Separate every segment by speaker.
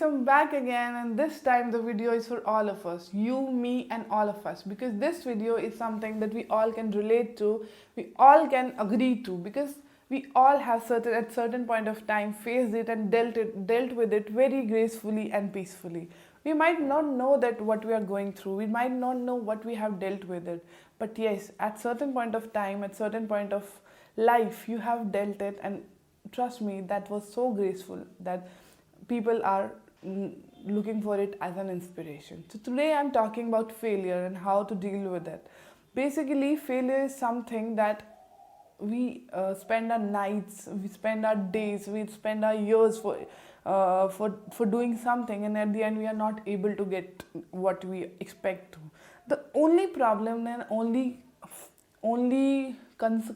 Speaker 1: I'm back again, and this time the video is for all of us, you, me, and all of us, because this video is something that we all can relate to, we all can agree to, because we all have at certain point of time faced it and dealt with it very gracefully and peacefully. We might not know that what we are going through, we might not know what we have dealt with it, but yes, at certain point of time, at certain point of life, you have dealt it, and trust me, that was so graceful that people are looking for it as an inspiration. So today I'm talking about failure and how to deal with it. Basically, failure is something that we spend our nights, we spend our days, we spend our years for doing something, and at the end we are not able to get what we expect to. The only problem and only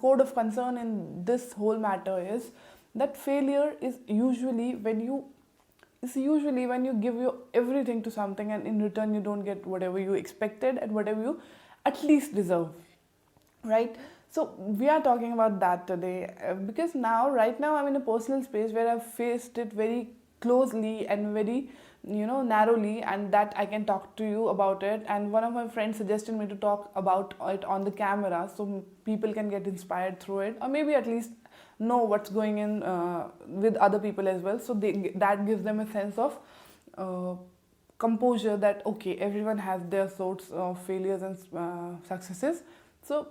Speaker 1: code of concern in this whole matter is that failure is usually when you give your everything to something and in return you don't get whatever you expected and whatever you at least deserve, right? So we are talking about that today because right now I'm in a personal space where I've faced it very closely and very narrowly, and that I can talk to you about it. And one of my friends suggested me to talk about it on the camera so people can get inspired through it, or maybe at least know what's going in with other people as well, so that gives them a sense of composure that okay, everyone has their sorts of failures and successes. So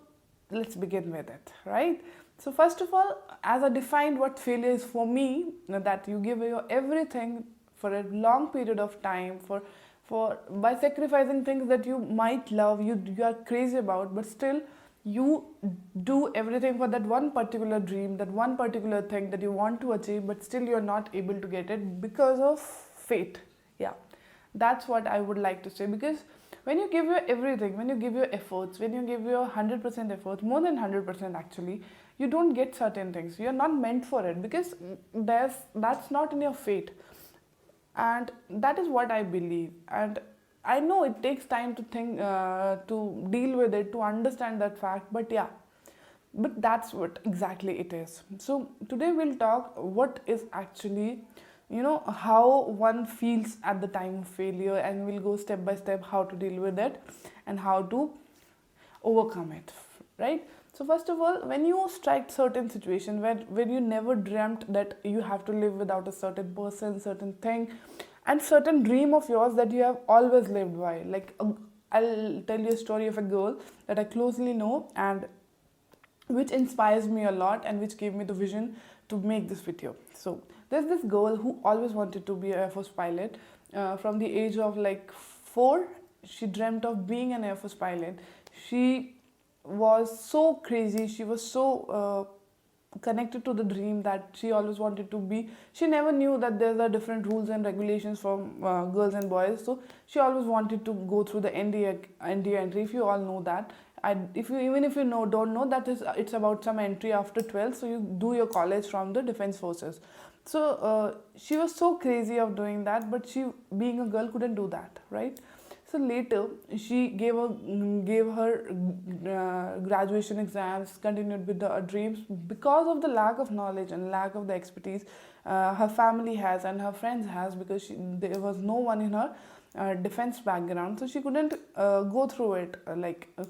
Speaker 1: let's begin with it, right? So first of all, as I defined what failure is for me, that you give your everything for a long period of time, for by sacrificing things that you might love, you are crazy about, but still you do everything for that one particular dream, that one particular thing that you want to achieve, but still you're not able to get it because of fate. Yeah, that's what I would like to say. Because when you give your everything, when you give your efforts, when you give your 100% efforts, more than 100% actually, you don't get certain things. You're not meant for it because that's not in your fate. And that is what I believe. And I know it takes time to think, to deal with it, to understand that fact, but yeah, but that's what exactly it is. So today we'll talk what is actually, how one feels at the time of failure, and we'll go step by step how to deal with it and how to overcome it, right? So first of all, when you strike certain situation where you never dreamt that you have to live without a certain person, certain thing, and certain dream of yours that you have always lived by, like I'll tell you a story of a girl that I closely know and which inspires me a lot and which gave me the vision to make this video. So there's this girl who always wanted to be an Air Force pilot. From the age of like 4, she dreamt of being an Air Force pilot. She was so crazy, she was so connected to the dream that she always wanted to be. She never knew that there are different rules and regulations for girls and boys, so she always wanted to go through the NDA entry. If you all know that, even if you don't know, that is, it's about some entry after 12th, so you do your college from the defense forces. So she was so crazy of doing that, but she, being a girl, couldn't do that, right? So later she gave her graduation exams, continued with her dreams. Because of the lack of knowledge and lack of the expertise her family has and her friends has, because there was no one in her defense background, so she couldn't go through it,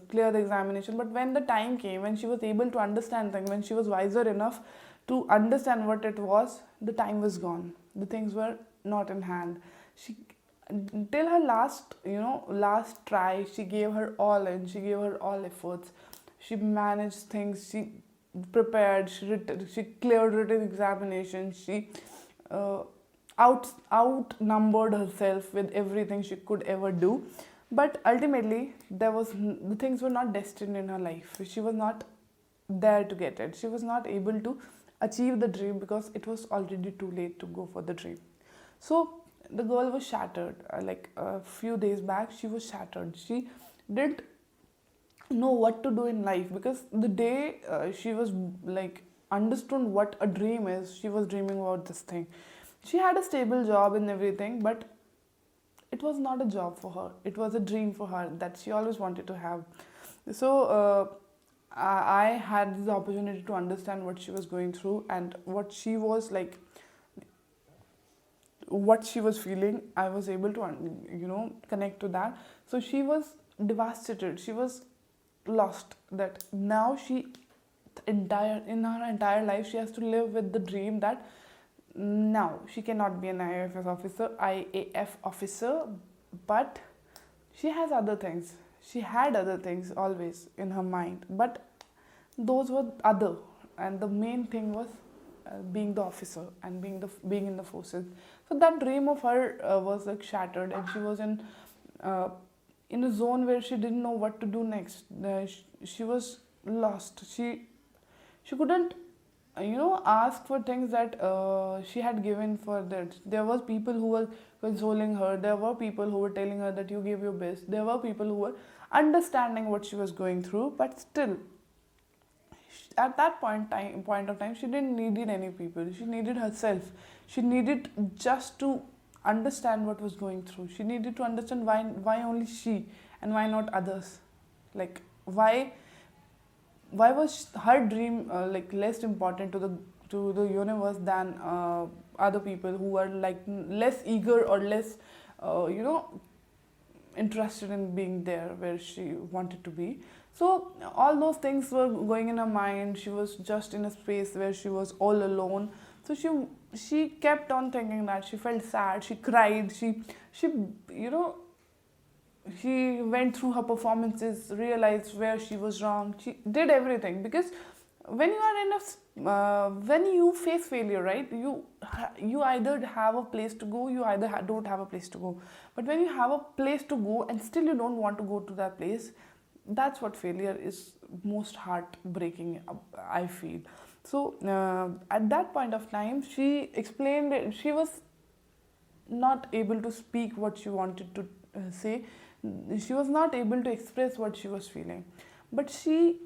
Speaker 1: clear the examination. But when the time came, when she was able to understand things, when she was wiser enough to understand what it was, the time was gone, the things were not in hand. She, till her last try, she gave her all, and she gave her all efforts. She managed things, she prepared, she cleared written examinations, she outnumbered herself with everything she could ever do. But ultimately the things were not destined in her life. She was not there to get it. She was not able to achieve the dream because it was already too late to go for the dream. So the girl was shattered. Like a few days back, she was shattered. She didn't know what to do in life, because the day she was like understood what a dream is, she was dreaming about this thing. She had a stable job and everything, but it was not a job for her. It was a dream for her that she always wanted to have. So I had this opportunity to understand what she was going through and what she was like what she was feeling, I was able to connect to that. So she was devastated, she was lost, that now she entire in her entire life she has to live with the dream that now she cannot be an IAF officer, but she has other things, she had other things always in her mind, but those were other, and the main thing was being the officer and being in the forces. So that dream of her was like shattered, and she was uh, in a zone where she didn't know what to do next. She was lost. She couldn't ask for things that she had given for that. There was people who were consoling her, there were people who were telling her that you gave your best, there were people who were understanding what she was going through, but still at that point of time she didn't needed any people, she needed herself. She needed just to understand what was going through. She needed to understand why only she and why not others. Like why was her dream like less important to the universe than other people who are like less eager or less interested in being there where she wanted to be. So all those things were going in her mind. She was just in a space where she was all alone. So she kept on thinking that. She felt sad, she cried, she you know she went through her performances, realized where she was wrong. She did everything, because when you are in when you face failure, right, you either have a place to go, you either don't have a place to go. But when you have a place to go and still you don't want to go to that place, that's what failure is most heartbreaking, I feel. So at that point of time, she explained it. She was not able to speak what she wanted to say. She was not able to express what she was feeling, but she,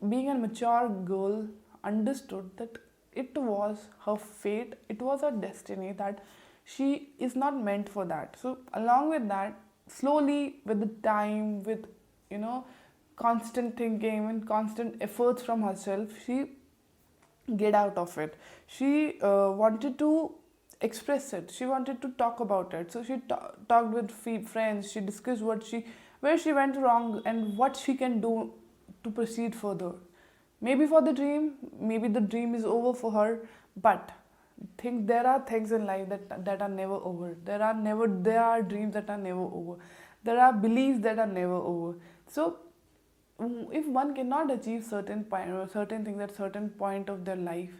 Speaker 1: being a mature girl, understood that it was her fate, it was her destiny, that she is not meant for that. So along with that, slowly with the time, with constant thinking and constant efforts from herself, she get out of it. She wanted to express it, she wanted to talk about it. So she talked with friends, she discussed where she went wrong and what she can do to proceed further. Maybe for the dream, maybe the dream is over for her, but think there are things in life that are never over. There are dreams that are never over. There are beliefs that are never over. So if one cannot achieve certain things at certain point of their life,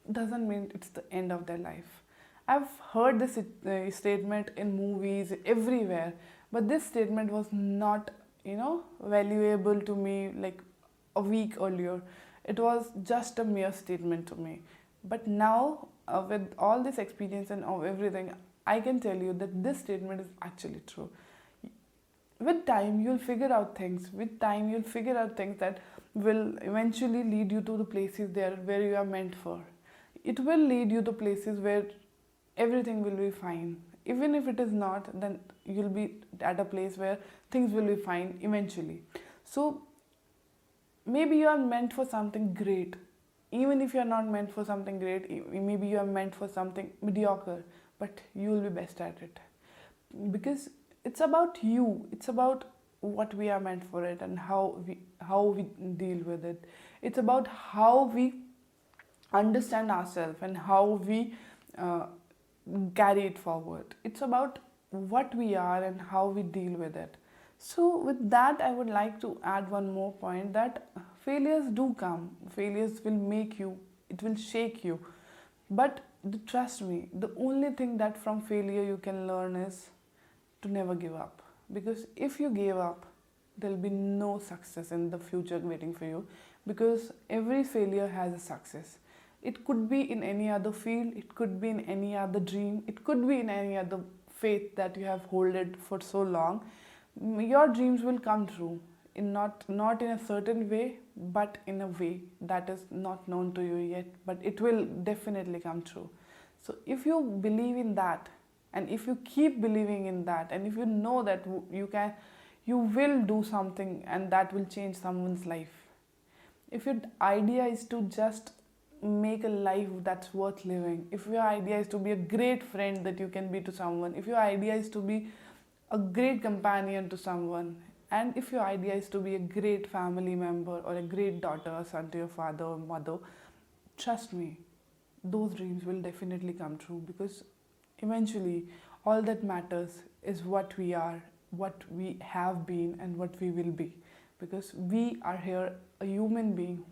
Speaker 1: doesn't mean it's the end of their life. I've heard this statement in movies everywhere, but this statement was not valuable to me like a week earlier. It was just a mere statement to me. But now, with all this experience and of everything, I can tell you that this statement is actually true. With time, you'll figure out things. With time, you'll figure out things that will eventually lead you to the places there where you are meant for. It will lead you to places where everything will be fine. Even if it is not, then you'll be at a place where things will be fine eventually. So maybe you are meant for something great. Even if you are not meant for something great, maybe you are meant for something mediocre, but you will be best at it. Because it's about you, it's about what we are meant for it and how we deal with it. It's about how we understand ourselves and how we carry it forward. It's about what we are and how we deal with it. So with that, I would like to add one more point, that failures do come. Failures will make you, it will shake you. But trust me, the only thing that from failure you can learn is to never give up. Because if you gave up, there'll be no success in the future waiting for you, because every failure has a success. It could be in any other field, it could be in any other dream, it could be in any other faith that you have holded for so long. Your dreams will come true, in not in a certain way, but in a way that is not known to you yet, but it will definitely come true. So if you believe in that, and if you keep believing in that, and if you know that you will do something and that will change someone's life. If your idea is to just make a life that's worth living, if your idea is to be a great friend that you can be to someone, if your idea is to be a great companion to someone, and if your idea is to be a great family member or a great daughter or son to your father or mother, trust me, those dreams will definitely come true, because eventually all that matters is what we are, what we have been, and what we will be. Because we are here a human being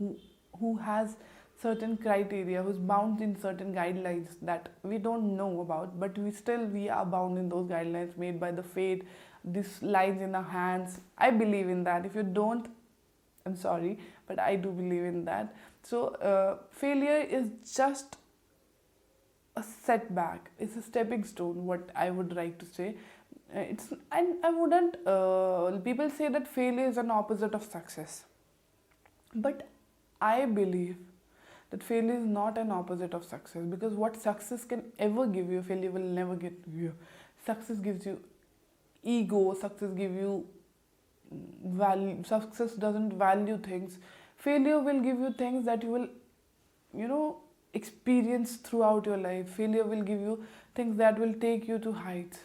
Speaker 1: who has certain criteria, who's bound in certain guidelines that we don't know about, but we are bound in those guidelines made by the fate, these lines in our hands. I believe in that. If you don't, I'm sorry, but I do believe in that. So failure is just a setback, it's a stepping stone, what I would like to say. It's and I wouldn't people say that failure is an opposite of success, but I believe that failure is not an opposite of success, because what success can ever give you, failure will never give you. Success gives you ego, success gives you value, success doesn't value things. Failure will give you things that you will, you know, experience throughout your life. Failure will give you things that will take you to heights.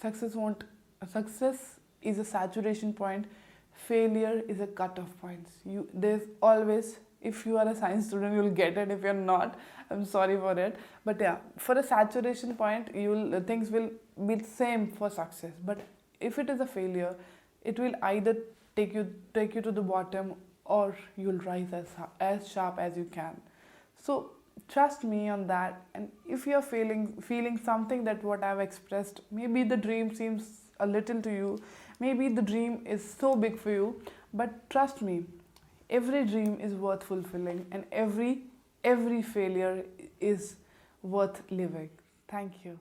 Speaker 1: Success won't. Success is a saturation point. Failure is a cut-off point. There's always, if you are a science student, you'll get it. If you're not, I'm sorry for it. But yeah, for a saturation point, things will be the same for success. But if it is a failure, it will either take you to the bottom, or you'll rise as sharp as you can. So trust me on that. And if you're feeling something that what I've expressed, maybe the dream seems a little to you, maybe the dream is so big for you, but trust me, every dream is worth fulfilling, and every failure is worth living. Thank you.